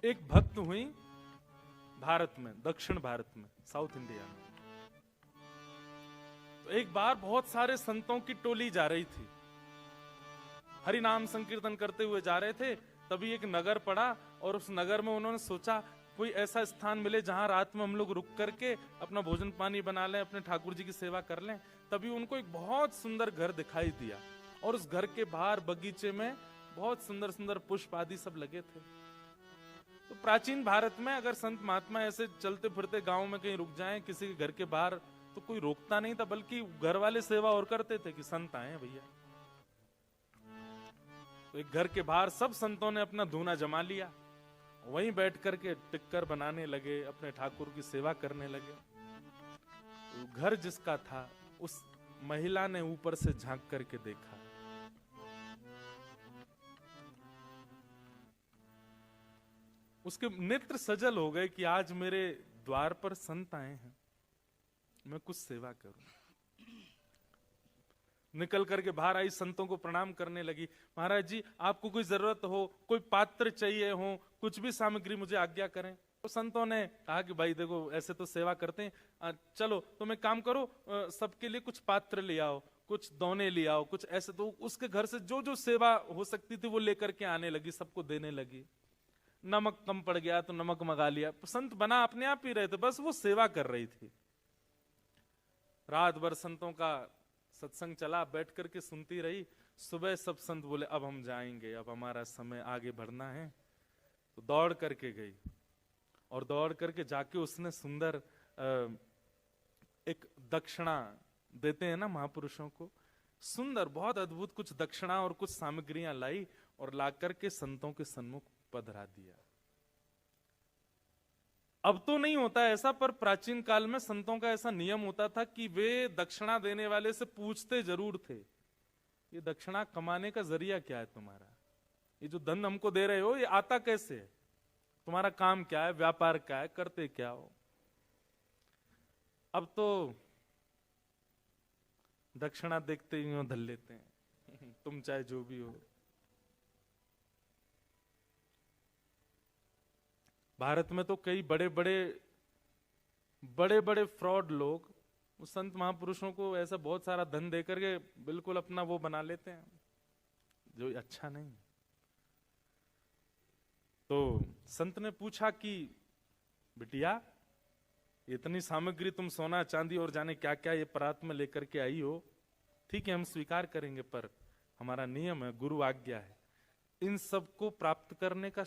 एक भक्त हुई भारत में, दक्षिण भारत में, साउथ इंडिया में। तो एक बार बहुत सारे संतों की टोली जा रही थी, हरि नाम संकीर्तन करते हुए जा रहे थे। तभी एक नगर पड़ा और उस नगर में उन्होंने सोचा कोई ऐसा स्थान मिले जहां रात में हम लोग रुक करके अपना भोजन पानी बना लें, अपने ठाकुर जी की सेवा कर लें। तभी उनको एक बहुत सुंदर घर दिखाई दिया और उस घर के बाहर बगीचे में बहुत सुंदर सुंदर पुष्प आदि सब लगे थे। तो प्राचीन भारत में अगर संत महात्मा ऐसे चलते फिरते गांव में कहीं रुक जाएं किसी के घर के बाहर, तो कोई रोकता नहीं था, बल्कि घर वाले सेवा और करते थे कि संत आए हैं भैया। तो एक घर के बाहर सब संतों ने अपना धूना जमा लिया, वहीं बैठ करके टिक्कर बनाने लगे, अपने ठाकुर की सेवा करने लगे। तो घर जिसका था उस महिला ने ऊपर से झांक करके देखा, उसके नेत्र सजल हो गए कि आज मेरे द्वार पर संत आए हैं, मैं कुछ सेवा करूं। निकल करके बाहर आई, संतों को प्रणाम करने लगी। महाराज जी आपको कोई जरूरत हो, कोई पात्र चाहिए हो, कुछ भी सामग्री मुझे आज्ञा करें। तो संतों ने कहा कि भाई देखो ऐसे तो सेवा करते हैं, चलो तुम एक काम करो, सबके लिए कुछ पात्र ले आओ, कुछ दोने ले आओ, कुछ ऐसे। तो उसके घर से जो जो सेवा हो सकती थी वो लेकर के आने लगी, सबको देने लगी। नमक कम पड़ गया तो नमक मंगा लिया। संत बना अपने आप ही रहे थे, बस वो सेवा कर रही थी। रात भर संतों का सत्संग चला, बैठ करके सुनती रही। सुबह सब संत बोले अब हम जाएंगे, अब हमारा समय आगे बढ़ना है। तो दौड़ करके गई और दौड़ करके जाके उसने सुंदर एक दक्षिणा देते हैं ना महापुरुषों को, सुंदर बहुत अद्भुत कुछ दक्षिणा और कुछ सामग्रियां लाई और ला करके संतों के सन्मुख पधरा दिया। अब तो नहीं होता ऐसा, पर प्राचीन काल में संतों का ऐसा नियम होता था कि वे दक्षिणा देने वाले से पूछते जरूर थे, ये दक्षिणा कमाने का जरिया क्या है तुम्हारा, ये जो धन हमको दे रहे हो ये आता कैसे है, तुम्हारा काम क्या है, व्यापार क्या है, करते क्या हो। अब तो दक्षिणा देखते ही धल लेते हैं तुम चाहे जो भी हो। भारत में तो कई बड़े बड़े फ्रॉड लोग संत महापुरुषों को ऐसा बहुत सारा धन देकर के बिल्कुल अपना वो बना लेते हैं, जो अच्छा नहीं। तो संत ने पूछा कि बिटिया इतनी सामग्री तुम सोना चांदी और जाने क्या क्या ये परात में लेकर के आई हो, ठीक है हम स्वीकार करेंगे, पर हमारा नियम है, गुरु आज्ञा है, इन सब को प्राप्त करने का